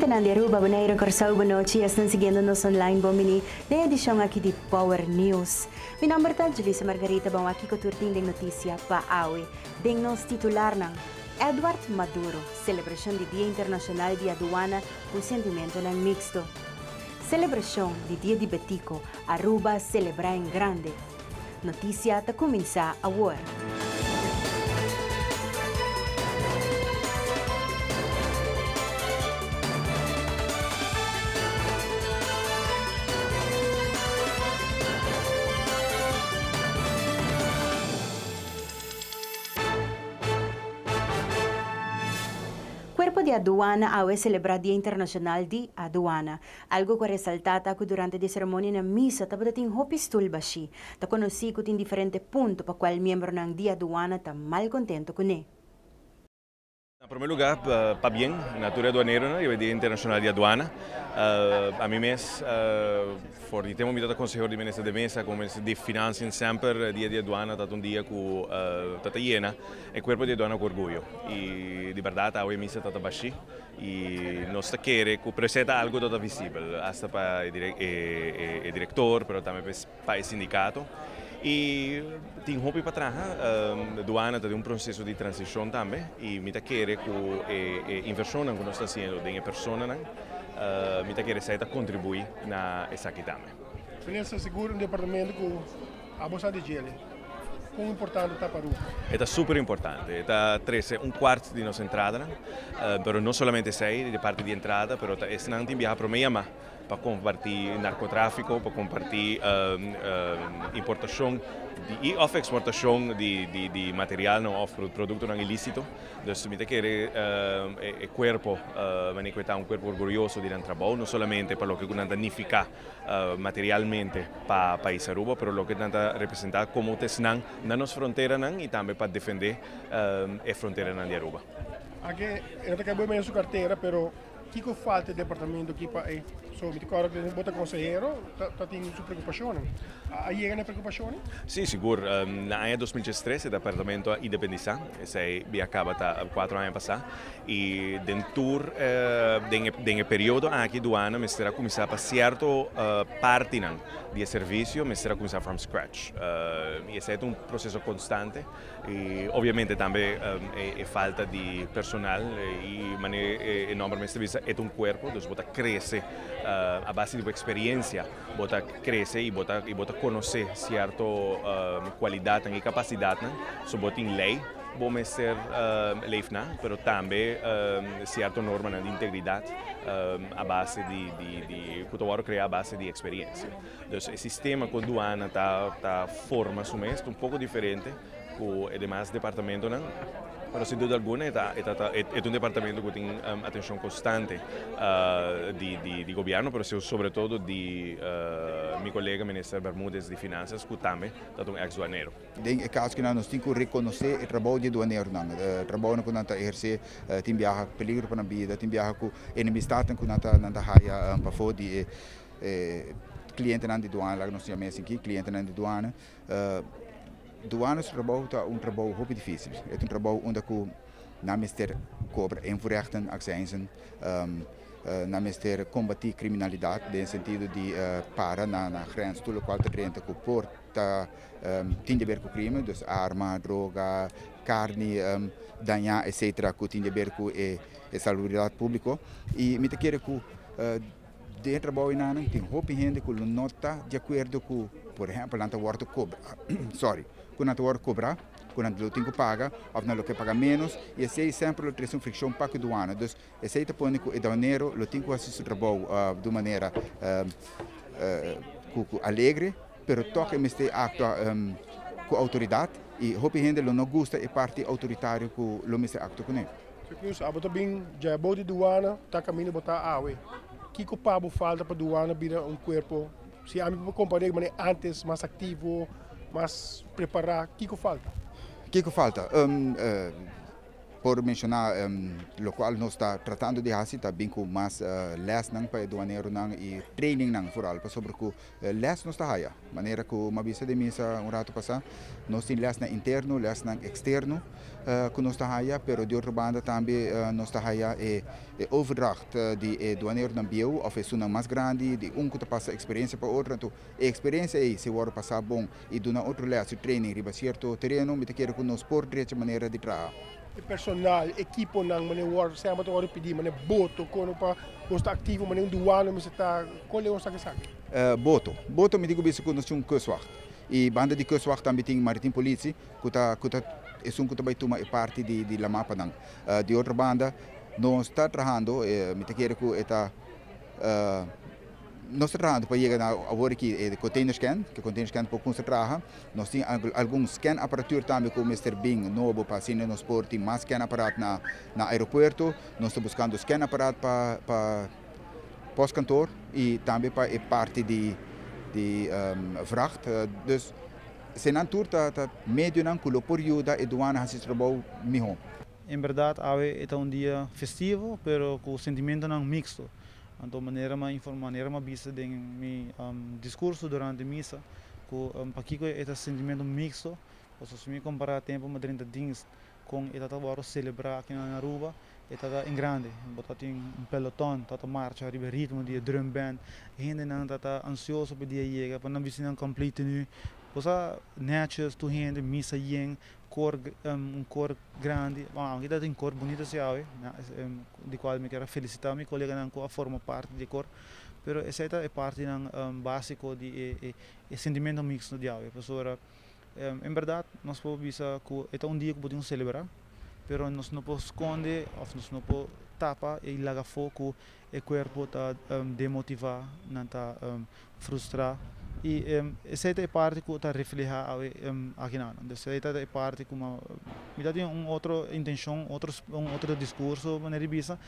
canal de Aruba, Bonaire, Corsao, Bonochi, están siguiéndonos online, Bomini, de edición aquí de Power News. Mi nombre es Julissa Margarita, vamos aquí con turting de noticia pa awi. Dingnos titular ng Edward Maduro, celebración del Día Internacional de Aduana con sentimiento ng mixto. Celebración del Día de Betico, Aruba celebra en grande. Noticia ta comienza agora. Cuerpo de Aduana awe celebra Dia Internacional de Aduana, algo que resaltata que durante a cerimônia na missa tava dating hopistul bashi, ta conosci que tem diferente ponto para qual membro ng Dia Aduana tá mal contento com ele. En primer lugar, para bien, natura aduanero, el Día Internacional de Aduana. A mí mes, for el tema invitato consejero di ministro de mesa, come ministro di finanze sempre, Dia di Aduana, è stato un dia che tata iena e cuerpo di aduana con orgoglio. E di verdad, a misa tata bashi e non sta chiere che presenta algo tata visibile, hasta para il direttore, però anche per il sindacato. E tem roupa para trás, aduana tem processo de transição também e me querer que a inversão que nós estamos fazendo de pessoas, me querer sair a contribuir na essa aqui também. Finança seguro um departamento com a bolsa de gelo. Quão importante está para o? É super importante. Está 13 um quarto de nossa entrada, mas não somente 6 de parte de entrada, mas é não tem viajar para Miami para compartilhar narcotráfico, para compartilhar importação e exportação de material ou produto não ilícito. Então, me quer o corpo, manifestar corpo orgulhoso de trabalho, não somente para o que significa materialmente para o país Aruba, mas o que representa como tesnan na nossa fronteira e também para defender a fronteira de Aruba. Aqui, eu não acabei mesmo sua carteira, mas o que falta do departamento aqui para so, mi ricordo che bota consigliere, ti su preoccupazione. Hai una preoccupazione? Sì, sicuro. Nel 2013 il Dipartimento ha indipendenza, sei acabata 4 anni passati, e dentro del periodo anche 2 anni mi sarà cominciato a certo parte di servizio, mi sarà cominciato from scratch. È stato un processo costante e ovviamente anche è falta di personale e maniera enorme è un corpo, quindi bota cresce a base di esperienza, bota cresce e bota conosce certa qualità e capacità, so bota in lei, bom ser leifna, però também certa norma di integrità a base di cultura crea a base di esperienza. Então, o sistema com aduana tá forma sumesto um pouco diferente com os demais departamentos, mas sem dúvida alguma é um departamento que tem atenção constante de governo, mas sobretudo de meu colega ministro Bermúdez de Finanças, que também é um ex-aduaneiro. É caso que nós temos que reconhecer o trabalho de aduaneiro, o trabalho que nós exercer, tem viajar peligro para a vida, tem viajar com enemistade que nós haja para fora de cliente de aduana, nós chamamos aqui cliente de aduana. Aduana é um trabalho muito difícil. É um trabalho onde o ministério cobra invoerrechten accijnsen, na ministério combater criminalidade, no sentido de parar na grens, tudo qual te renta que porta tem a ver com crime, dus arma, droga, carne, danha, etc., que tem a ver com a salubridade pública. E me quero que de trabalho tem muita gente que não está de acordo com, por exemplo, não está cobrar, quando não está cobrar, quando não tem que pagar, ou não tem que pagar menos, e essa é sempre uma fricção para o aduana. Então, essa é a põe que o aduaneiro tem que fazer o trabalho de maneira alegre, mas toca este acto com a autoridade, e muita gente não gosta da parte autoritária que o este acto com ele. Secus, abo também já bode aduana, tá caminho botar awe. Que culpado falta para aduana vir um corpo? Se a mim companhia antes mais ativo, mais preparar, que falta? O que falta? por mencionar, lo qual nós está tratando de fazer também com mais les nang para aduaneiro nang e training nang foral para sobre que les nós está aí, maneira que uma vez de missa rato passar, nós temos les na interno, les na externo, que nós está aí, pero de outra banda também nós está aí e overdracht de aduaneiro nang bio, of é uma mais grande, de que te passa experiência para outra, então a experiência é se o passar bom e do na outro les training riba certo terreno, me te quero que nós por direita maneira de trabalhar. Personal, equipo nang mane war sama to oro pedi mane boto kono pa posta ativo mane duano me está cole on saque saque. Boto me digo bem que nós temos kustwacht. E banda de kustwacht também tem maritim politie, que é um que vai tomar parte de la mapa nang. De outra banda, nós está trabalhando, me te quero que está nós trabalhamos para chegar agora aqui de container scan, que container scan pouco se trabalha. Nós temos algum scan aparatura também com o Mr. Bing novo para assim nós portamos mais scan aparato na aeroporto. Nós estamos buscando scan aparato para pós-cantor e também para parte de vracht. Dus se não tour tá meio não com o período e doana has trabalho melhor. Em verdade, é um dia festivo, pero com sentimento não mixto. Então, maneira uma vista de discurso durante a missa, para que é sentimento mixto, se me comparar tempo de 30 dias com esta agora celebrar aqui na Aruba, é em grande, botar pelotão, tata marcha, riba ritmo de drum band, gente não tá ansioso para dia chegar, para não ver se não complete nu, posa netjes tu gente missa yeng cor cor grande, aqui tem cor bonita se ave, de qual me quero felicitar meu colega não que forma parte de cor, pero essa é parte não básico de sentimento mixto de ave, professora. Em verdade, nós podemos ver que é um dia que podemos celebrar, pero nós não podemos esconder, ou nós não podemos tapar e largar foco, o corpo está demotivar, não está frustrar. E essa é a parte que está reflejada aqui na essa é a parte que me tem outra intenção, outro discurso na revista,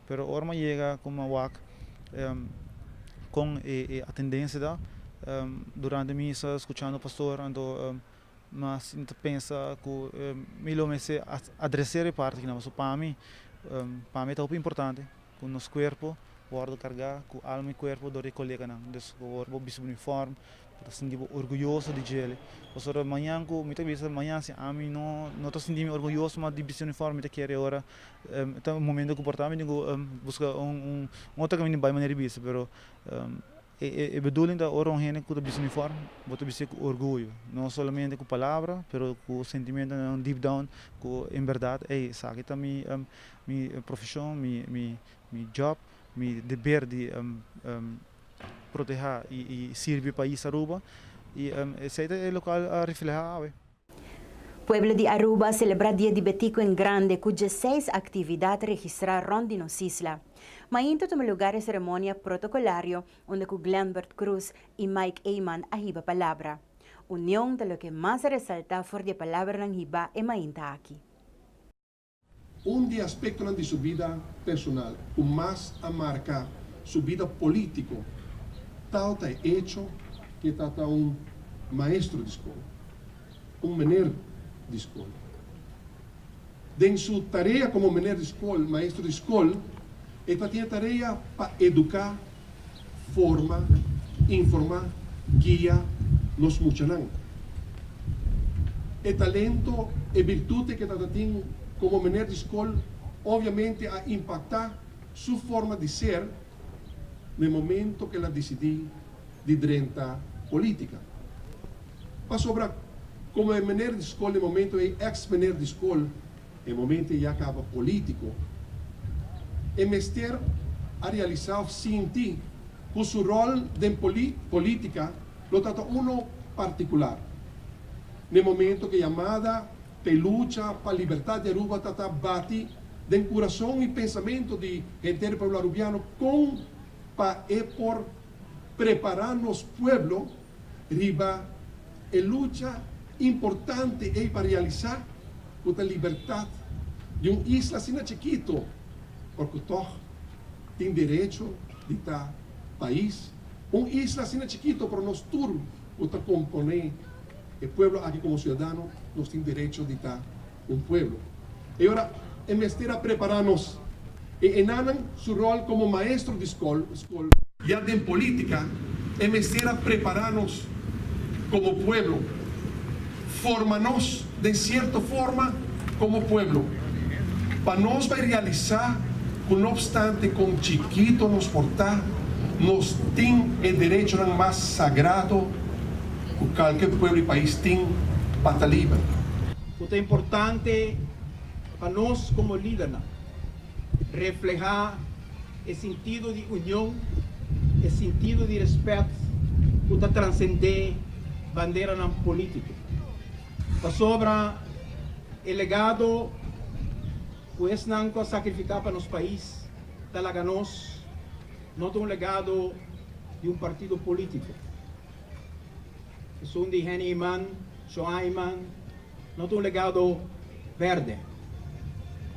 mas agora chega como a com a tendência da durante a missa, escutando o pastor, então mas pensa que melhor me se adressar a parte que não, para mim é muito importante, com o nosso corpo guarda carregar com alma e corpo do colega não, dus corpo bis uniforme, para sentir orgulhoso de ele. Pois amanhã com muitas vezes amanhã se a mim não tô sentindo orgulhoso mas de bis uniforme te quer agora, então momento que comportamento digo busca outro caminho vai maneira bis, pero e bedoeling da orang hene com o bis uniforme, botar bis com orgulho, não somente com palavra, pero com sentimento deep down, com em verdade, sabe que minha profissão, minha job, meu dever de proteger e servir para isso Aruba e esse é o local a reflejar. Pueblo de Aruba celebra Dia de Betico em grande, com 16 atividades registradas de nos isla. Mainto toma lugar a cerimônia protocolario, onde com Glenbert Cruz e Mike Eyman ahiba palavra. União de lo que mais resalta for de palavra ng hiba e mainta aqui. De aspecto de sua vida personal, o mais a marcar sua vida política, tal é hecho que está maestro de escola, menino de escola. Em sua tarefa como menino de escola, maestro de escola, ele tem a tarefa para educar, formar, informar, guiar nos muchanan. O talento e virtude que está tem como menino de escola, obviamente a impactar sua forma de ser no momento que ela decidiu de direita política. Para sobrar, como é menino de escola, no momento é ex-menino de escola, no momento já acaba político, é mestre a realizar sentir que o seu rol de política lo trata uno particular. No momento que chamada de luta para a liberdade de Aruba está bate de coração e pensamento de gente do povo arubiano com para por preparar nos pueblo riba a luta importante é para realizar a liberdade de isla assim chiquito, porque todos tem direito de estar país, isla assim chiquito para nós todos para componer o pueblo aqui como cidadão, nós temos direito de estar pueblo. E agora, em vez de prepararnos e enanan su rol como maestro de escola, ya en política, en vez de prepararnos como pueblo, formarnos de cierta forma como pueblo, para nos realizar, no obstante, con chiquito nos portar, nos tiene el derecho más sagrado que cualquier pueblo y país tiene para estar libre. É importante para nós como líder reflejar esse sentido de união, esse sentido de respeito que transcender bandeira na política. Para sobra o legado que esse não pode sacrificar para nosso país, talaga nós não tem legado de partido político. É de Henny Iman, João Iman, não tem legado verde.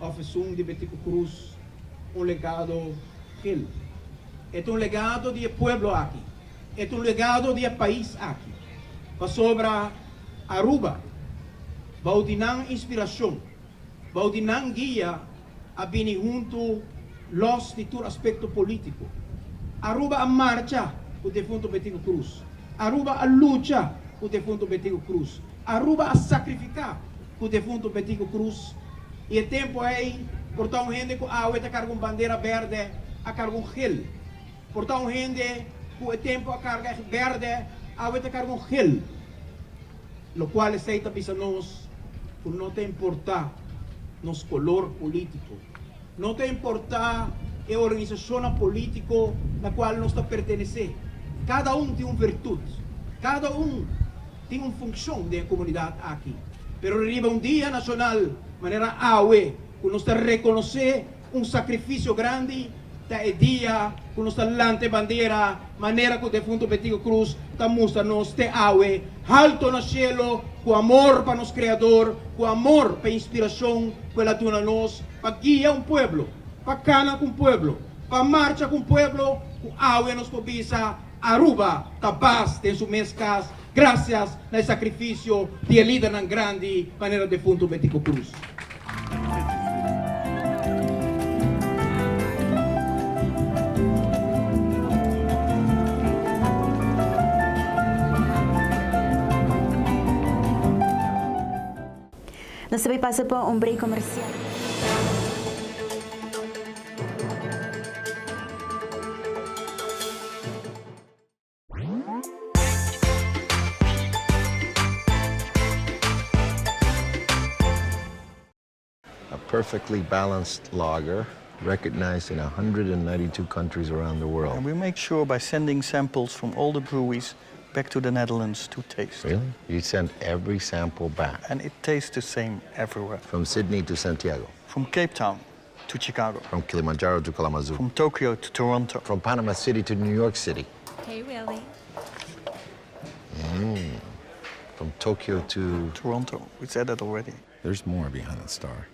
Ou de Betico Cruz, legado gil. É legado de pueblo aqui. É legado de país aqui. Para sobra Aruba, baudinang inspiração, baudinang guia a bini junto los de todo aspecto político. Aruba a marcha o defunto Betico Cruz. Aruba a lucha o defunto Betico Cruz. Aruba a sacrificar o defunto Betico Cruz. E o tempo aí, portão gente com a está carregando bandeira verde, a carregando gel. Portão gente com o tempo a carga verde, a está carregando gel. Lo qual aceita para nós, por não te importar nos color político, não te importar a organização política na qual nós está pertencer. Cada tem uma virtude, cada tem uma função da comunidade aqui. Pero arriba dia nacional, maneira aue, que nós está reconhecer sacrifício grande, da dia, que nós está lante bandeira, maneira que o defunto Betico Cruz está mostrando te aue, alto no cielo, com amor para nos criador, com amor para inspiração, para tuna nós, para guiar pueblo, para cana com pueblo, para marcha com pueblo, com aue nos cobiça, Aruba, capaz de su mescas, graças ao sacrifício de líder nan grande, maneira defunto Betico Cruz. Nasabay pasa po ang break komersyal. Perfectly balanced lager, recognized in 192 countries around the world. And we make sure by sending samples from all the breweries back to the Netherlands to taste. Really? You send every sample back? And it tastes the same everywhere. From Sydney to Santiago? From Cape Town to Chicago. From Kilimanjaro to Kalamazoo? From Tokyo to Toronto. From Panama City to New York City? Hey, Willie. From Tokyo to... Toronto. We said that already. There's more behind the star.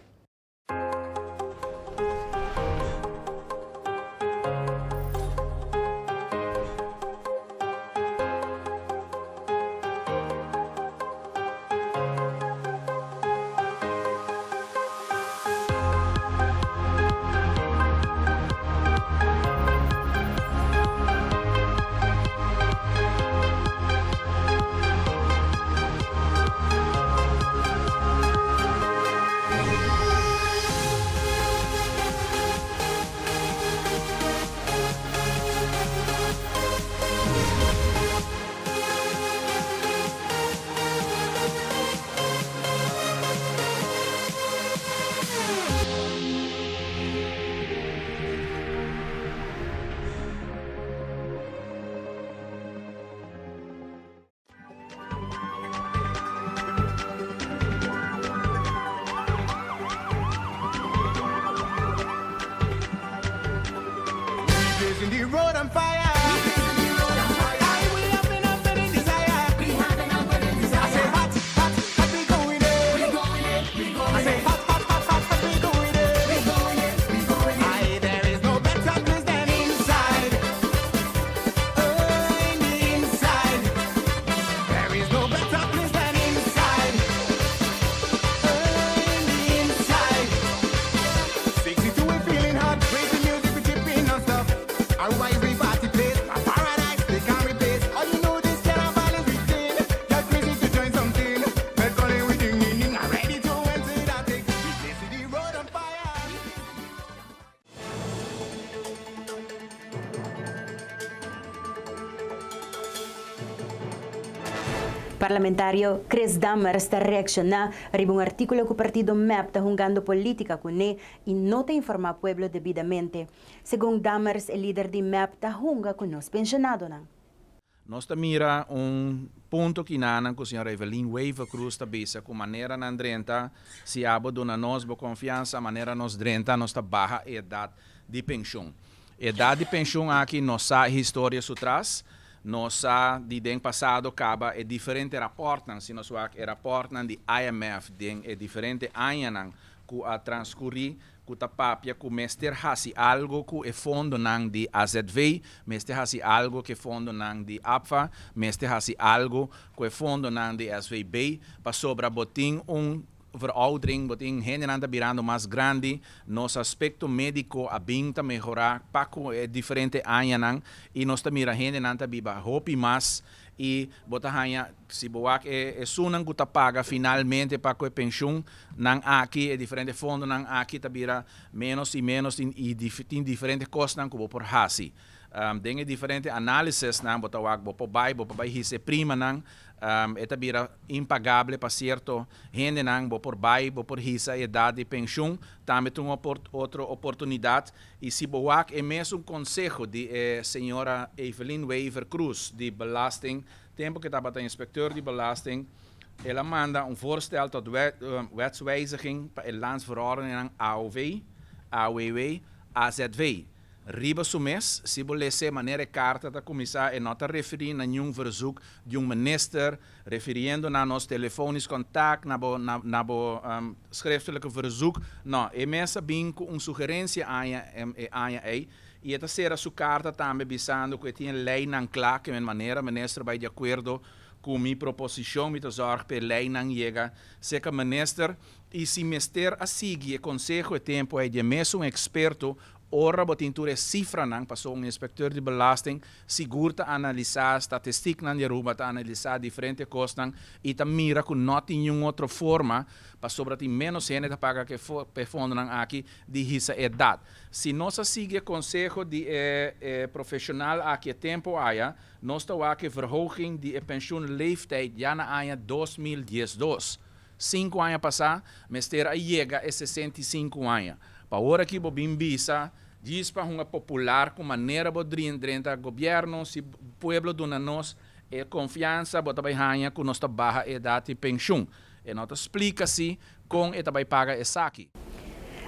Parlamentario Chris Dammers está reacciona a un artículo que el partido MEP está jugando política con él y no te informa al pueblo debidamente. Según Dammers, el líder de MEP está jugando con los pensionados. Nós mira ponto que nana com a senhora Evelyn Weaver Cruz está bisa com maneira na drenta se abo dona nós boa confiança maneira nós drenta nós barra idade de pensão. Idade de pensão aqui nossa história sutras nossa de den passado acaba é diferente rapportan se nós rapportan de IMF den é diferente anyanan ku a transcorrer kuta papia ku mester hasi algo ku e fondo nang di AZV, mester hasi algo que fondo nang di APFA, mester hasi algo ku e fondo nang di SVB, pa sobra boting veroudering, boting generando virando mais grande, nosso aspecto médico abinta melhorar, paco é diferente anyanang, e nós mira generando biba hopi mais e botahanya si boak sunang guta paga finalmente para que pensão nang aqui é diferente fundo nang aqui tabira menos e menos e diferente costas nang kubo por hasi dengue diferente análises nang botawak bopo bai hise prima nang tabira impagável para certo gente nang bo por bai bo por hisa idade de pensão também tem outra oportunidade e si boak é mesmo consejo de senhora Evelyn Weaver Cruz de belasting tempo que estava inspecteur de belasting ela manda voorstel tot wetswijziging para el landsverordening AOW, AWW, AZW. Riba sumes, se bolesse maneira carta da comissão e nota referir na nenhum verzoek de minister, referindo na nos telefonisch contact, na bo schriftelijke verzoek. Não, é messa bem com sugerência aan e esta será sua carta também bisando que tem lei não claro que maneira minister vai de acordo com minha proposição, me zorg per lei não chega, se que minister e se mister a seguir consejo e tempo é de mesmo experto ora botinture cifra nang passou inspecteur de belasting segurta analisar statistic nang Aruba ta analisar diferente costas e ta mira com not em outra forma para sobre menos gente ta paga que fundo nang aqui de hisa edad. Se nós sigue consejo de profissional aqui tempo aya nós ta aqui verhoging de pensioen leeftijd já na aya 2012. 5 anos passar, mester a chega a 65 anos. Para hora que bobim bisa, diz para uma popular com maneira bodrin dentro do governo, se pueblo dona nós é confiança, bota vai hanha com nossa barra idade de pensão. E nós explica-se com e também paga essa aqui.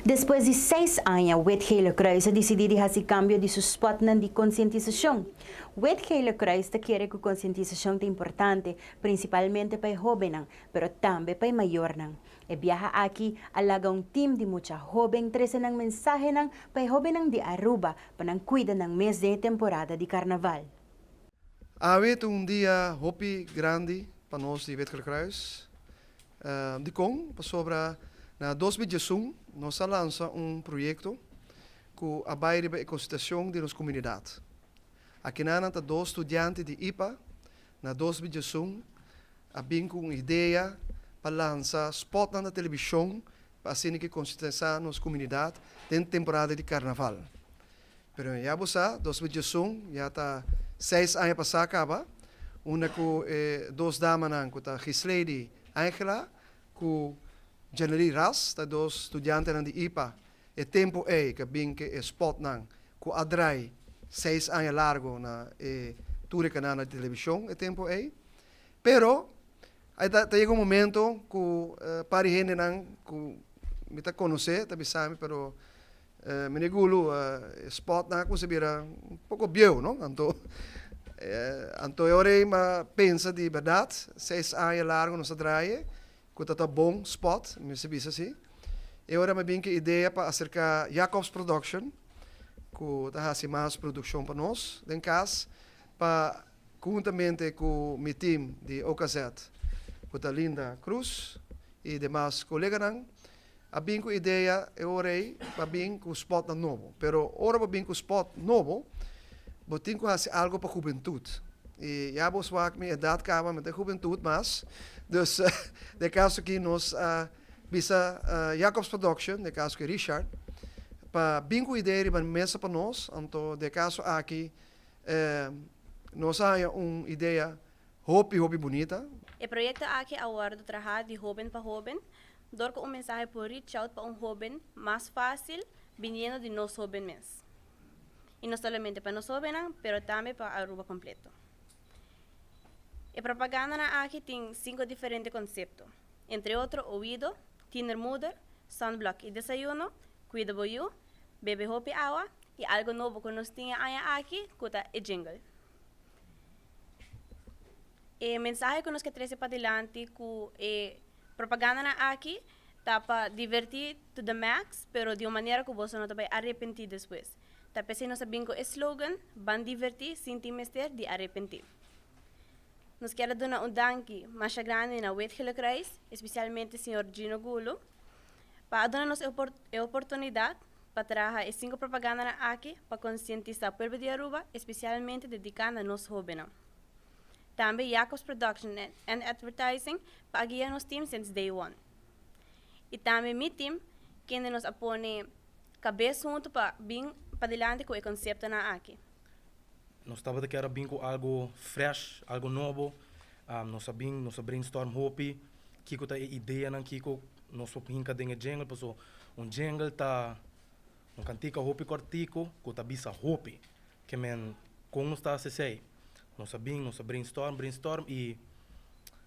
Depois de 6 anos, o Gele Kruis decidiu fazer cambio de seu spot de conscientização. O Gele Kruis quer que a conscientização é importante, principalmente para os jovens, mas também para os maiores. E viaja aqui alaga team de muita jovem, treze ng mensahe para os jovens de Aruba para cuidar ng mês de temporada de carnaval. Há dia hopi grande para nós de Gele Kruis. De com, sobre na 2021, nós lançamos projeto que abaixo a constituição de nossa comunidade. Aqui na dois estudantes de IPA, na 2021, abim com ideia para lançar spot na televisão para assim que conscientizar nossa comunidade dentro da temporada de carnaval. Pero já você, 2021, já está 6 anos passar acaba, uma com duas damas que está Gislady Angela, com January Ras, tá dos estudantes de IPA, e tempo que bem que spot nang, com adrai 6 anos largo na tour canal na televisão, e tempo pero aí tá chega momento que para gente nang, que me tá conhecer, tá bisami, pero me negulo spot nang, que se vira pouco bio, não? Anto eu pensa de verdade, 6 anos largo nos adrai, que está bom spot, me se visa assim. E agora me vem que ideia para acerca Jacobs Production, que está fazendo mais produção para nós, em casa, para juntamente com o meu time de OKZ, que está Linda Cruz e demais colegas, a bem com ideia é agora para bem com spot novo. Pero agora para bem com spot novo, vou ter que fazer algo para a juventude. E já vou falar que minha idade acaba com a juventude, mas dus de caso que nós bisa Jacobs Production, de caso que Richard, para bem com ideia de mesa para nós, então de caso aqui nós há uma ideia hopi bonita, O proyecto aquí aguardo trabajar de joven para joven, dar un mensaje por reach out para un joven más fácil, viniendo de nos jóvenes. Y no solamente para nos jóvenes, pero también para Aruba completo. A propaganda aquí tiene 5 diferentes conceptos, entre otros oído, Tinder Mother, Sunblock y desayuno, Cuida Boyu, Bebe Hopi Agua y algo nuevo que nos tiene aquí, que es jingle. El mensaje que nos que trae para adelante, que propaganda aquí, está para divertir to the max, pero de una manera que vos no te vas a arrepentir después. Tapi si nos sabemos que el slogan, van divertir sin temester de arrepentir. Nos quero dar danke mais grande na wetgelijk reis, especialmente o Sr. Gino Gulo, para dar-nos a oportunidade para trazer 5 propaganda aqui para conscientizar o povo de Aruba, especialmente dedicada a nós jovens. Também Jacobs Production and Advertising para guiar nos team since day one. E também meu team, que nos apone cabeça junto para vir para adelante com o conceito na aqui. Nós estávamos a querer vir com algo fresh, algo novo. Nós brainstorm hopi. Kiko tá ideia não Kiko nós pinca dengue jingle, porque jingle tá cantica hopi cortico, que tá bisa hopi. Que men como está se sei. Nós brainstorm e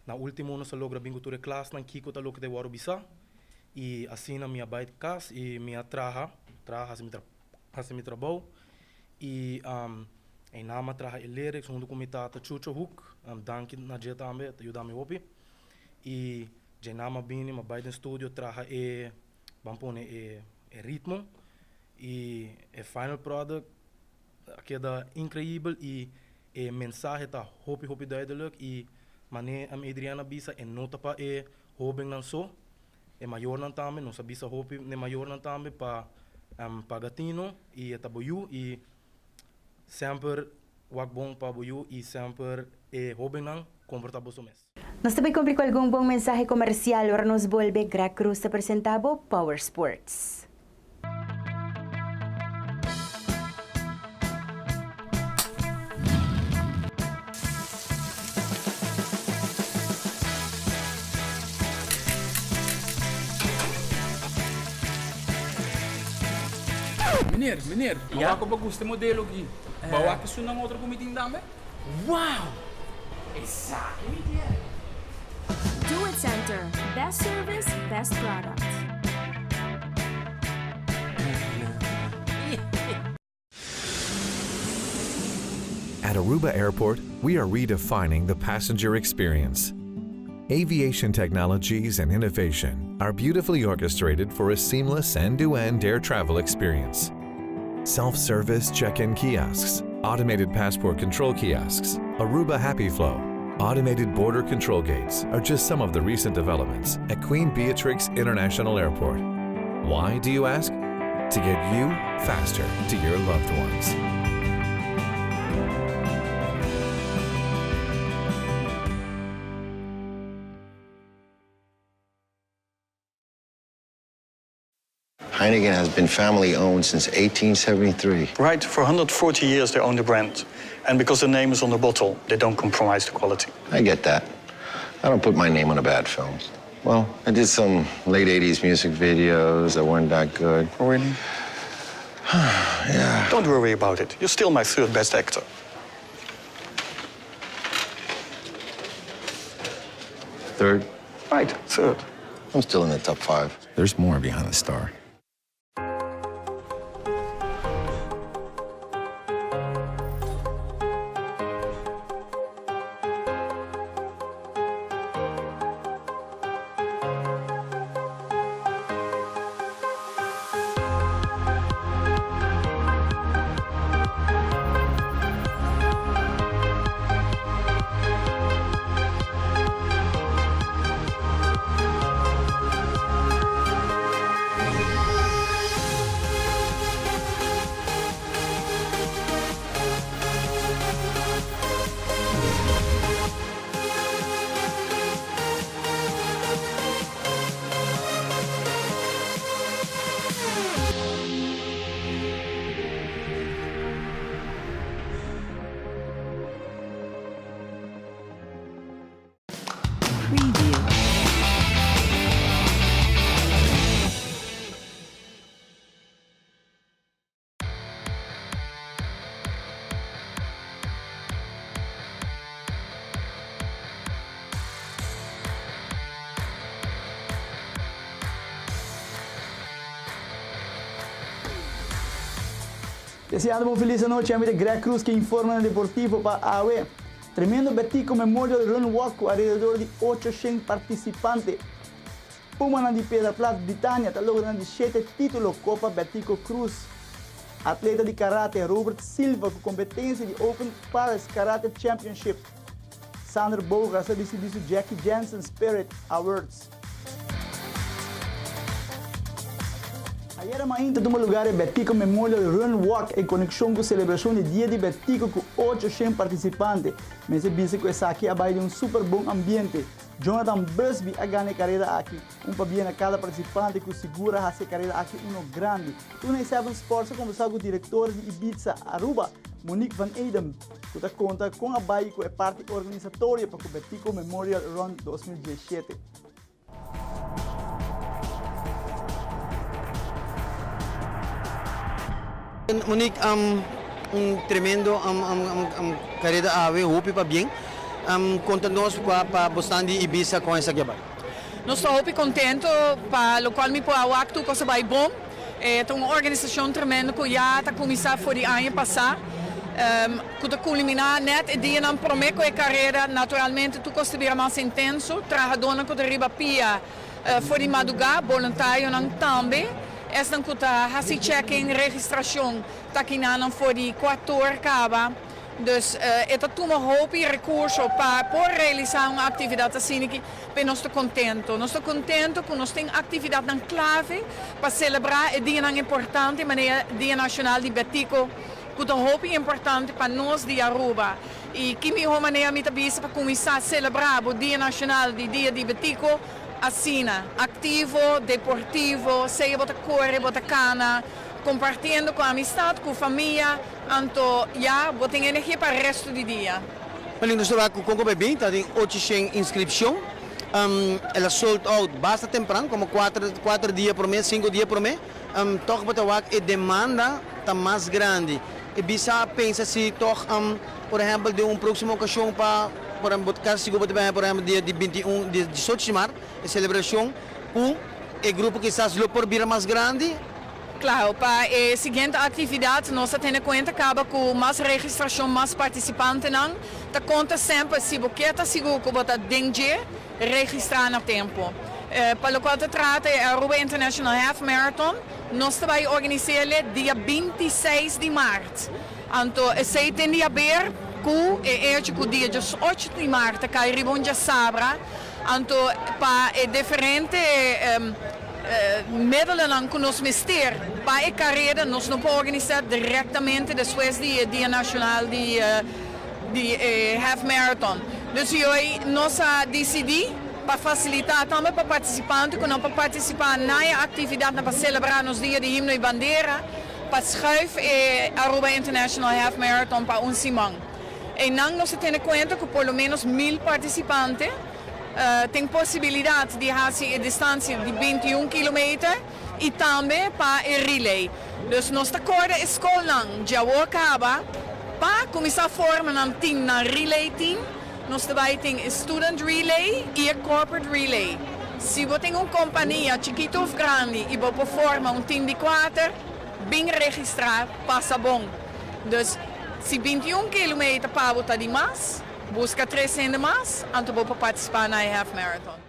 na último nós logra bingo toda classe não Kiko tá louco de waro bisa. E assim na minha bite casa e minha traha assim me trabalho e em nama traha lyrics junto com minha tata Chucho Hook danke na dia também ajuda-me hopi e de nama bini ma bite studio traha bampone ritmo e final product queda incrível e mensagem tá hopi duidelijk e mane Adriana bisa nota pa hobing nan so maior nan também não sabia hopi ne maior nan também pa pagatino e tabuyu e sempre wagbong pabuyu e sempre hobing nan comportable so mes. Nós também cumprimos com algum bom mensagem comercial, ora nos volve Greg Cruz apresentava Power Sports. Meneer, ja? Ako ba gusto modelo aqui? Bawa que isso não outro comiting dame? Wow! Exactly. Do It Center. Best service, best product. At Aruba Airport, we are redefining the passenger experience. Aviation technologies and innovation are beautifully orchestrated for a seamless end-to-end air travel experience. Self-service check-in kiosks, automated passport control kiosks, Aruba Happy Flow, automated border control gates are just some of the recent developments at Queen Beatrix International Airport. Why, do you ask? To get you faster to your loved ones. Heineken has been family-owned since 1873. Right, for 140 years they own the brand. And because the name is on the bottle, they don't compromise the quality. I get that. I don't put my name on a bad film. Well, I did some late 80s music videos that weren't that good. Oh, really? Yeah. Don't worry about it. You're still my third best actor. Third? Right, third. I'm still in the top 5. There's more behind the star. Deseando uma feliz noite, amigo de Greg Cruz, que informa no Deportivo para AWE. Tremendo Betico Memorial Run Walk com alrededor de 800 participantes. Puma de Pedra Plata, Britânia, está logrando 7 títulos Copa Betico Cruz. Atleta de Karate Robert Silva com competência de Open Paris Karate Championship. Sandra Boga recebeu o Jackie Jensen Spirit Awards. Ayer ainda de um lugar de Betico Memorial Run Walk em conexão com a celebração do Dia de Betico com 800 participantes. Mas disse que essa aqui abaixo de um super bom ambiente. Jonathan Busby a ganhar carreira aqui. Para a cada participante que segura a carreira aqui grande. Tu nem sabe Sports conversar com o diretor de Ibiza Aruba, Monique Van Edem, que conta com a Bahia que é parte organizatória para o Betico Memorial Run 2017. Monique, tremendo carreira AWE, hope para bem. Conta-nos para bastante Ibiza com essa guia. Nós estamos muito contentes para o qual me pôr ao acto com vai bom. É uma organização tremenda que já está começando por o ano passado. Que está culminar net e dia não promete que a carreira naturalmente tu costa vir mais intenso. Trabalhando com a riba pia for de madrugada, voluntário não também. Esta não está assim check-in, registração, está aqui não for de 4 horas acaba. Dus het is uma hoop e recurso para realizar uma atividade assim que nós estamos contentes. Nós estamos contentes que nós temos atividade na clave para celebrar o dia importante, o Dia Nacional de Betico, que é uma hoop importante para nós de Aruba. E que melhor maneira para começar a celebrar o Dia Nacional de Dia de Betico assim, ativo, deportivo, seja bota correr, bota cana, compartilhando com a amistade, com a família, então já bota energia para o resto do dia. Mas nós estamos com o bebê, tem 800 inscrições, ela sold out bastante temprano, como 4 dias por mês, 5 dias por mês, toch bota a demanda está mais grande. E bisa pensa se toch, por exemplo, de próxima ocasião para por exemplo, dia 21, dia 18 de março, a celebração com o grupo que está por vir mais grande. Claro, para a seguinte atividade, nós temos em conta que com mais registração, mais participantes, não, tá conta sempre se você está seguro que você tem registrar no tempo. Para o qual se trata a Aruba International Half Marathon, nós vamos organizar dia 26 de março. Então, esse tem de haver que dia 18 de março, que é Ribonja Sabra, então, para diferente middelen que nós meter para a carreira, nós não podemos organizar diretamente depois do Dia Nacional de Half Marathon. Então, nós decidimos para facilitar também para participantes, que não para participar na atividade para celebrar nos dias de himno e bandeira, para schuiven a Aruba International Half Marathon para semana. E não nós temos em conta que pelo menos 1000 participantes tem possibilidade de fazer a distância de 21 km e também para o relay. Então, nós estamos a escola já acaba para começar a formar um time na relay team. Nós também temos student relay e corporate relay. Se você tem uma companhia chiquita ou grande e você forma um time de 4, bem registrado, passa bom. Então, se 21 km para você demais, busca 300 mais, então você participar na Half Marathon.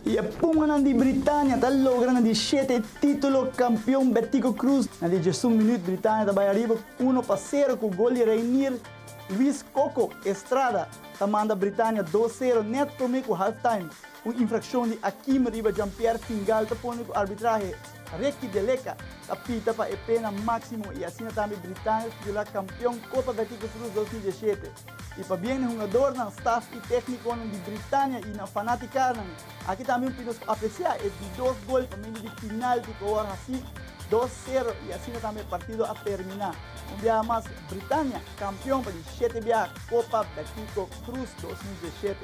E a Puma de Britânia está logrando 7 títulos campeão Betico Cruz. Na 18 minutos, Britânia está arriba 1-0 com o gol de Rainier Luis Coco Estrada. Está manda a Britânia 2-0 net por meio com halftime. Uma infração de Akim Riba Jean-Pierre Fingal está pondo com arbitragem. Ricky Deleca apita para a pena máximo e assim também Britânia será campeão Copa Betico Cruz 2017. E para bem o jogador, o staff e técnico de Britânia e na fanática, aqui também podemos apreciar de 2 gols também de penalti que agora assim 2-0 e assim também o partido a terminar. Um dia mais Britânia campeão para 7 via Copa Betico Cruz 2017.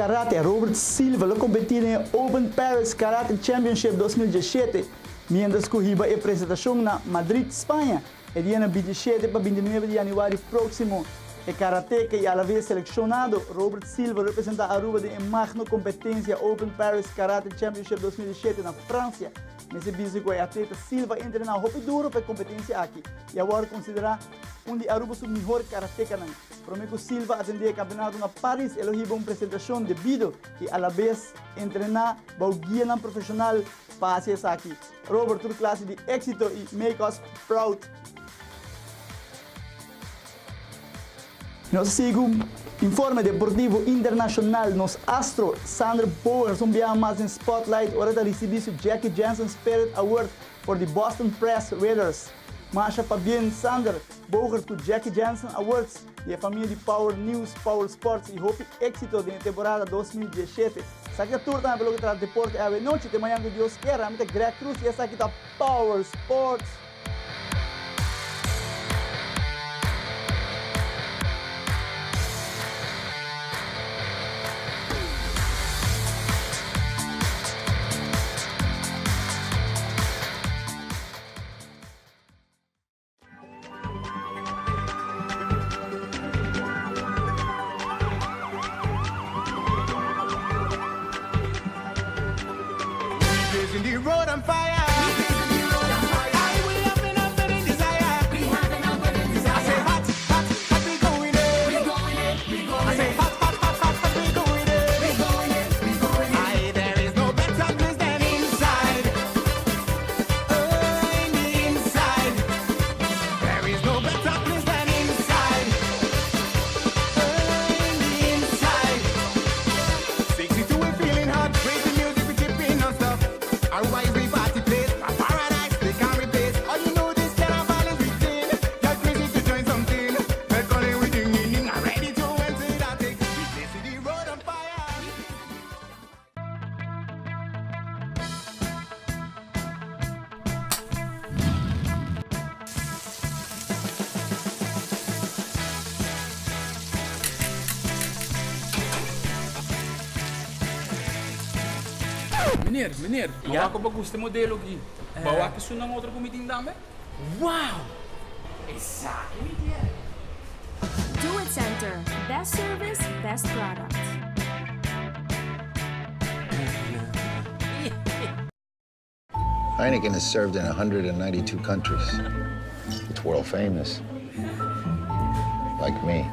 Karate, Robert Silva, lo competir em Open Paris Karate Championship 2017, mientras que iba a apresentação na Madrid, Espanha, el dia 27 para 29 de janeiro próximo. O karateka e a la vez selecionado, Robert Silva representa Aruba em magna competência Open Paris Karate Championship 2017 na França. Nesse bicho, o atleta Silva entra na roupa duro para competência aqui e agora considera de Aruba o melhor karateka. Prometo Silva atender o campeonato na Paris, ele recebeu uma apresentação devido e a la vez treinar para o guia profissional para acessar aqui. Robert, tua classe de êxito e make us proud. Nós seguimos Informe Deportivo Internacional. Nos astro Sander Bauer um dia mais em Spotlight. Agora está recebendo o Jackie Johnson Spirit Award for the Boston Press Raiders. Masha para bem Sander Bauer com Jackie Johnson Awards e a família de Power News, Power Sports e hope éxito da temporada 2017. Saque a turma também pelo que trata de deporte. A noite de manhã que Deus quer, a mim Greg Cruz e essa aqui está Power Sports. In the road on fire. Meneer, bawa ko ba gusto modelo aqui? Bawa que isso não outro comiting dame? Wow! Exactly. Do It Center. Best service, best product. Heineken is served in 192 countries. It's world famous. Like me.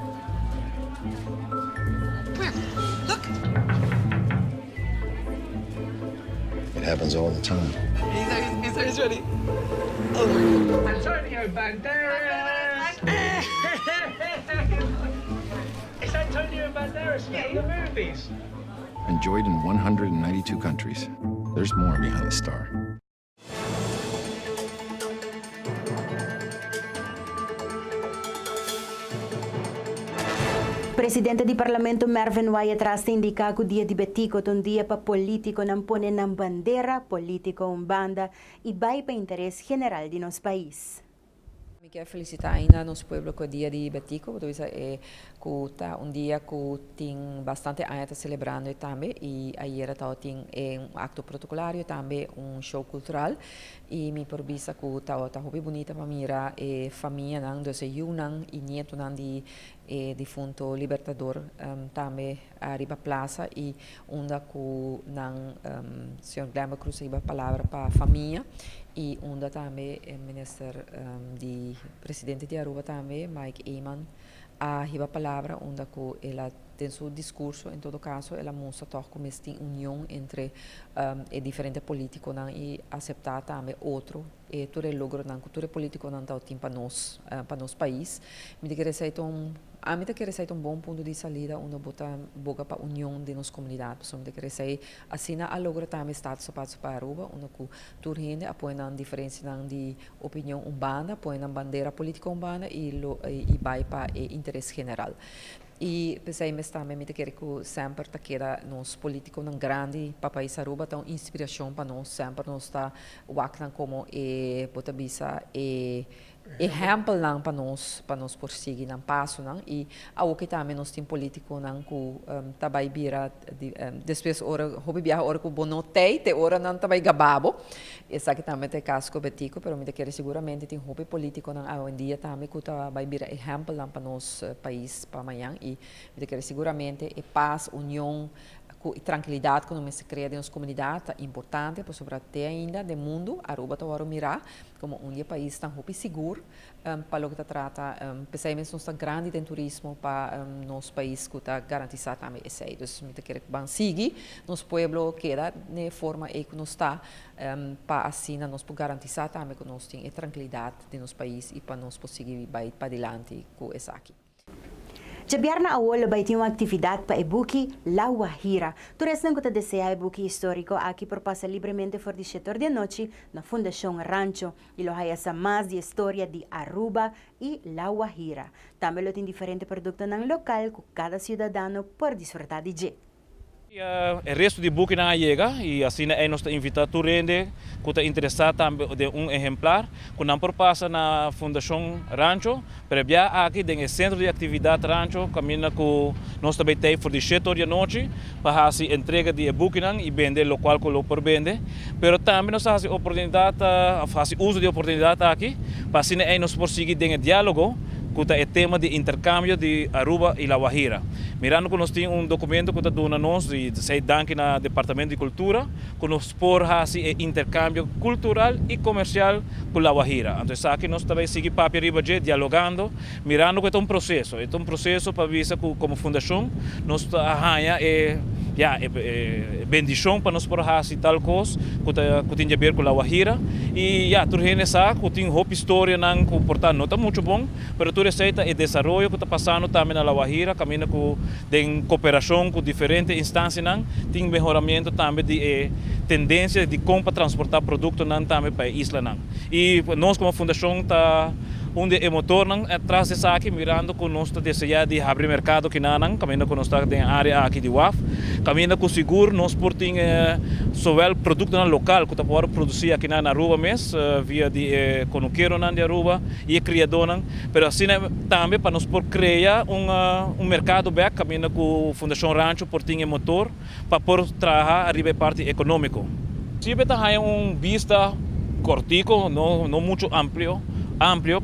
It happens all the time. He's ready. Antonio Banderas! It's Antonio Banderas from the movies. Enjoyed in 192 countries. There's more behind the star. Presidente di Parlamento Mervyn Wyatt rasta indica que o dia de Betico é um dia para político não pôr na bandeira, político banda e vai para interesse general de nosso país. Me quero felicitar ainda nosso povo com o dia de Betico, porque é dia que tem bastante anos celebrando também e aí tem acto protocolário também show cultural e me provisa que está muito bonita para mirar família não do Yunan e neto não de defunto libertador também arriba plaza e onde que não senhor Glamber Cruz a palavra para família e onde também o ministro de presidente de Aruba também Mike Eman a palavra onde que ela tem seu discurso em todo caso ela mostra como esta união entre diferentes políticos e aceitar também outro e todo o logro não cultura política não tem para nós país me quer dizer a mim quer dizer bom ponto de saída onde boca para a união de nossa comunidade pessoal me quer dizer assim a logra também status para Aruba onde que tudo gente apoia diferença de opinião urbana apoia bandeira política urbana e vai para interesse general e pensei mas também me quer que sempre queda nos políticos não grande para país Aruba então inspiração para nós sempre nós está wacnan como bota bisa exemplo lang para nós prosseguir ng passo nang e ao que também nós tem político nang ku tabay bira depois ora hobi biya ora ku bonotei te ora nang tabay gababo essa que também tem casco betico pero me quer seguramente tem hobi político nang ao dia também ku tabay bira exemplo lang para nós país para amanhã e me quer seguramente e paz união e tranquilidade quando se cria em uma comunidade importante para sobreviver ainda do mundo Aruba está agora mirar como país tão seguro para o que trata especialmente nosso grande de turismo para nosso país que está garantido também esse aí então me quer que seguir nosso povo queda de forma que nós está para assim nós podemos garantir também que nós temos tranquilidade de nosso país e para nós conseguir ir para adiante com isso aqui. Jabiar na awol bay tinha uma atividade para ebuki La Guajira. Tures ng kuta deseja ebuki histórico aqui propasa livremente for 17 de noche na Fundação Rancho. Ilo haya sa más de história de Aruba e La Guajira. Também lo tem diferente produto ng local que cada cidadano pode desfrutar de je. O resto de book não chega e assim nós invitamos a rende que está interessado também de exemplar que não passa na Fundação Rancho para já aqui tem o centro de atividade Rancho caminha que nós também temos por 17 da noite para fazer entrega de book e vender local que por vende, pero também nós fazemos oportunidade fazer uso de oportunidade aqui para assim nós prosseguir de diálogo que é tema de intercâmbio de Aruba e La Guajira. Mirando que nós temos documento que está dando nós e sei danke na Departamento de Cultura que nos por fazer intercâmbio cultural e comercial com La Guajira. Então aqui nós também seguimos para arriba dialogando, mirando que é um processo para ver como fundação nós arranha bendição para nós por fazer tal coisa que tem a ver com La Guajira e turhene sa que tem hope história não comportar não está muito bom, pero tu receita e desenvolvimento que está passando também na La Guajira, caminha com de cooperação com diferentes instâncias não tem melhoramento também de tendência de compra transportar produto não também para a isla não e nós como fundação está onde é motor não atrás dessa aqui mirando com nós desejar de abrir mercado que não caminha com nós está em área aqui de WAF caminha com seguro nós por tem sovel produto não local que está por produzir aqui na Aruba mesmo via de conoqueiro não de Aruba e criador não, pero assim também para nós por criar mercado back caminha com Fundação Rancho por tem motor para por trabalhar arriba parte econômico. Se beta hay vista cortico não muito amplio,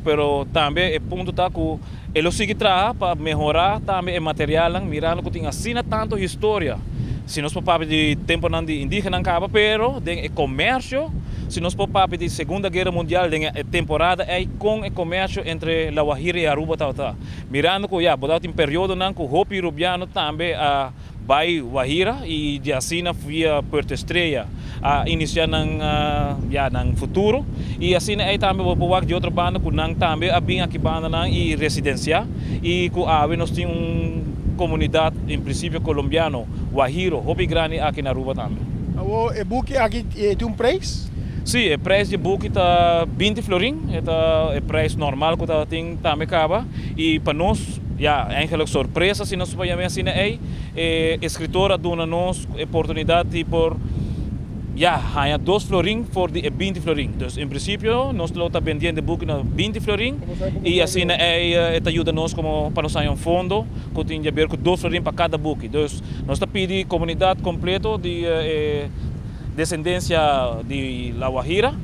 pero também é ponto tá que ele sigue trabalhar para melhorar também o material, mirando que tem assim tanto história. Se nós papamos de tempo não de indígena acaba, pero tem comércio. Se nós papamos de Segunda Guerra Mundial, tem temporada é com o comércio entre La Guajira e Aruba tá. Mirando que tem período não que o hopi rubiano também vai Guajira e de assim via Puerto Estrella a iniciar no futuro e assim aí também vou puwag de outra banda que não também abing aqui banda não e residência e que nós tem comunidade em princípio colombiano Guajiro hobby grande aqui na Aruba também. O book aqui tem preço? Sim, o preço de book está 20 florin, é o preço normal que tem também acaba e para nós eigenlijk surpresa se nós vamos assim aí escritora dona nós oportunidade de por ganha 2 florin por 20 florin. Então, em princípio, nós estamos vendendo book na 20 florin e assim ajuda nós como para nós um fundo que tem a ver com 2 florin para cada book. Então, nós estamos pedindo comunidade completa de descendência de La Guajira,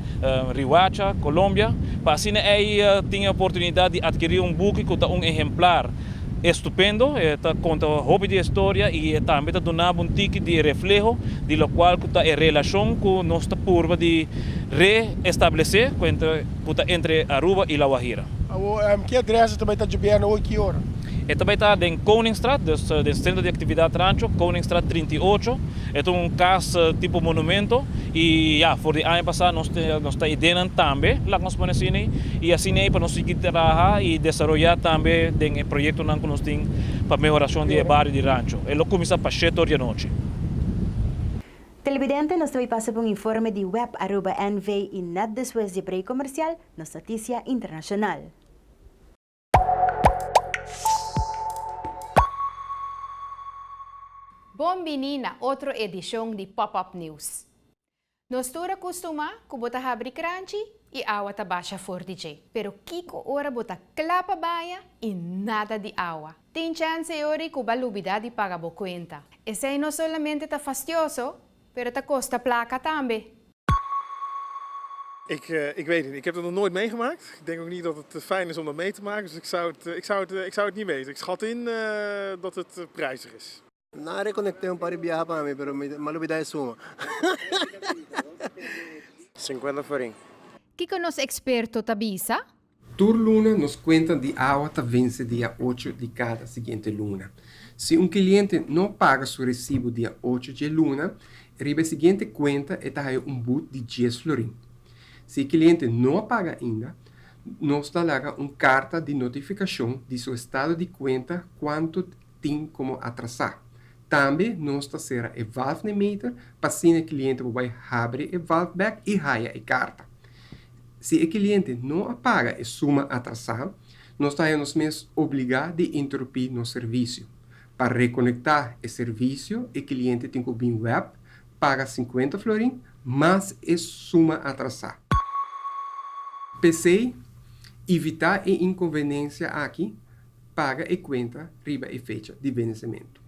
Rihuacha, Colômbia, para assim tem a oportunidade de adquirir book que é exemplar estupendo, conta hobby de história e também está dando ticket de reflejo de lo qual está a relação com nossa curva de reestabelecer entre Aruba e La Guajira. Que adresse também está de bem hoje que hora? Também está em Koningsstraat, dus de Centro de Atividade Rancho, Koningsstraat 38. É casa tipo monumento e por de ano passado nós está ideando também lá nós podemos e assim para nós seguir trabalhar e desenvolver também o projeto que nós temos para melhoração do bairro de Rancho. Ele começa para 7 da noite. Televidente, nós também passa por informe de web Aruba NV e net depois de break comercial, nossa notícia internacional. Bom menina, outra edição de Pop-Up News. Nostura costuma ku bota habri crunchy e awa tabasha for DJ. Pero kiko ora bota klapa baya e nada de awa. Tem chance ori ku balubida di pagabo cuenta. Ese no solamente ta fastioso, pero ta costa placa tambe. Ik weet het niet. Ik heb het nog nooit meegemaakt. Ik denk ook niet dat het fijn is om dat mee te maken. Dus ik zou het niet weten. Ik schat in dat het prijzig is. Reconecté un par de viajes para mí, pero me olvidé de suma. 50 florin. Kiko nos experto tabisa? Tour Luna nos cuenta de agua que vence día 8 de cada siguiente luna. Si un cliente no paga su recibo día 8 de luna, recibe siguiente cuenta y trae un boot de 10 florin. Si el cliente no paga ainda, nos dará una carta de notificación de su estado de cuenta cuánto tem como atrasar. Também nos será o valve meter para se o cliente vai abrir o valve back e raia a carta. Se o cliente não paga a suma atrasada, nós estamos mesmo obrigados a interromper no serviço. Para reconectar o serviço, o cliente tem que vir web, paga 50 florin, mais a suma atrasada. PC, evitar a inconveniência aqui, paga a conta riba a fecha de vencimento.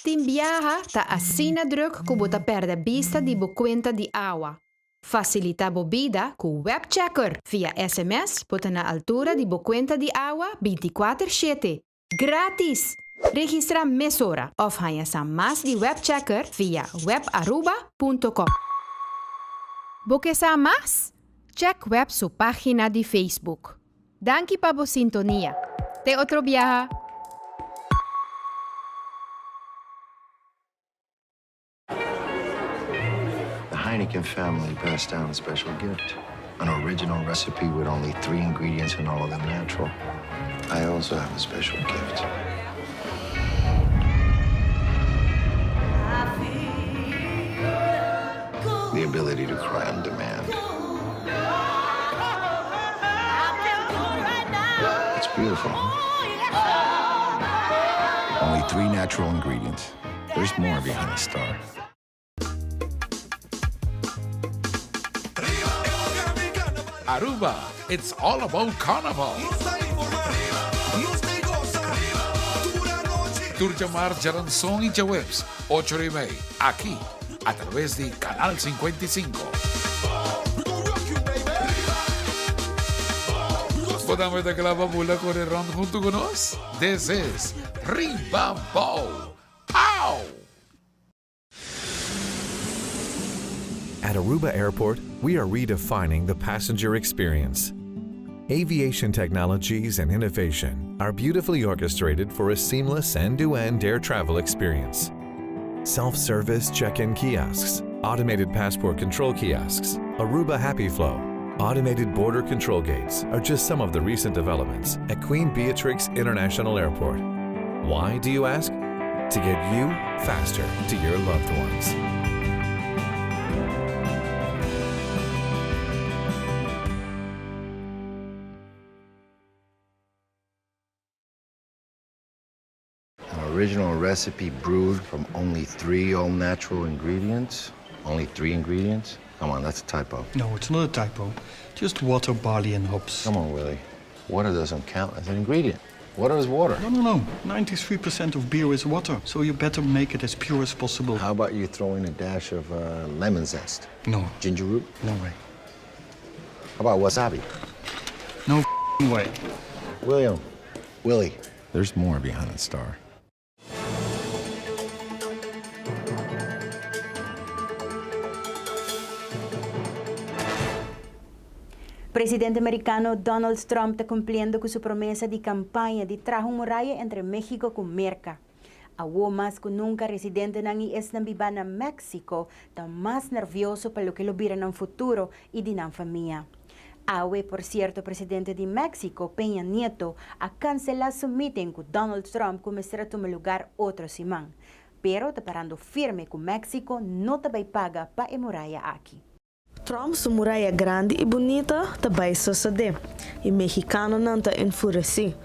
Tim viaja ta assina druk ku bota perde vista di bo cuenta di agua. Facilita bobida ku web checker via SMS bota na altura di bo cuenta di agua 24/7. Gratis! Registra mesora of hanya sa mas di web checker via webaruba.com. Boke sa mas? Check web su página di Facebook. Danki pa bo sintonia. Te otro viaja. The Heineken family passed down a special gift. An original recipe with only 3 ingredients and all of them natural. I also have a special gift. The ability to cry on demand. It's beautiful. Only 3 natural ingredients. There's more behind the star. Aruba, it's all about carnival. Turjamar Jaransong y Jawebs, 8:30, aquí, a través de Canal 55. Podamos de que la babula corre round junto con nos. This is Ribambo. Pow! At Aruba Airport, we are redefining the passenger experience. Aviation technologies and innovation are beautifully orchestrated for a seamless end-to-end air travel experience. Self-service check-in kiosks, automated passport control kiosks, Aruba Happy Flow, automated border control gates are just some of the recent developments at Queen Beatrix International Airport. Why, do you ask? To get you faster to your loved ones. Original recipe brewed from only 3 all-natural ingredients? Only 3 ingredients? Come on, that's a typo. No, it's not a typo. Just water, barley, and hops. Come on, Willie. Water doesn't count as an ingredient. Water is water. No. 93% of beer is water, so you better make it as pure as possible. How about you throw in a dash of lemon zest? No. Ginger root? No way. How about wasabi? No way. Willie, there's more behind the star. Presidente americano Donald Trump está cumpliendo con su promesa de campaña de traer una muralla entre México y Merca. Awo más que nunca residente ng IS ng Biba na Mexico está más nervioso para lo que lo vira en futuro y de la familia. Awe, por cierto, presidente de México, Peña Nieto, ha cancelado su meeting con Donald Trump como será tomar lugar otro semana. Pero está parando firme que México no te va a pagar para la muralla aquí. Trump su muralla grande e bonita também sucede. E mexicano não está enfurecido.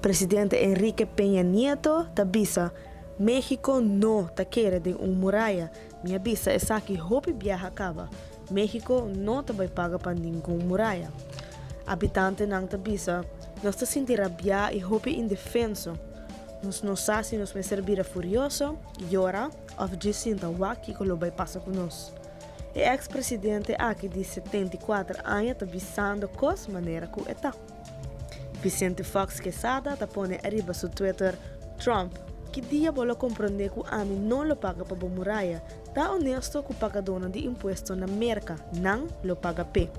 Presidente Enrique Peña Nieto tabisa México no te quiere de muralla. Minha bisa é que hopi viaja acaba. México não te vai pagar para nenhum muralla. Habitante não te bisa, nós te sentirá bia e hopi indefenso. Nós não sabemos se nos vai servir furioso, llora, ou de sinta waki que lo vai passar com nós. O ex-presidente aqui de 74 anos está visando cos maneira que está. Vicente Fox Quesada está pondo arriba seu Twitter Trump, que dia bolo compreender que a mim não lo paga para a muralha, está honesto que o pagador de imposto na América não lo paga pe.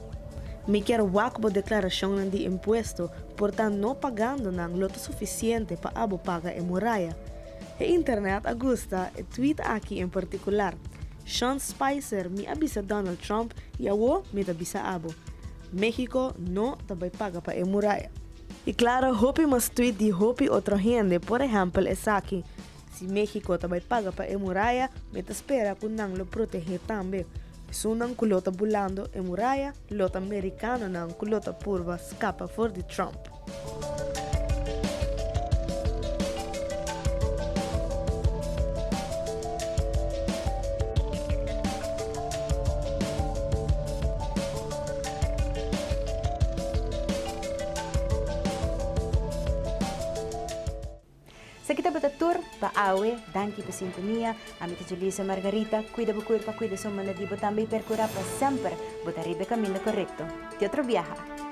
Me quero wakbo declaração de imposto, portanto não pagando não lota suficiente para abo paga a muralha. A internet agusta e tweet aqui em particular. Sean Spicer me avisa Donald Trump e eu me avisa abo. México não também paga para a muralha. E claro, hopi mas tweet de hopi outra gente, por exemplo, é aqui. Se México também paga para a muralha, me espera que não lo proteger também. Sunang kulota bulando e muralla, lota americano nang kulota purva scapa for di Trump. Sa kita batatur, paawe, danki pa sintonia, amita Julissa Margarita, cuida bukur pa cuida sa manadibo tambay percura pa sempre, botaribe camino correcto. Teatro viaja.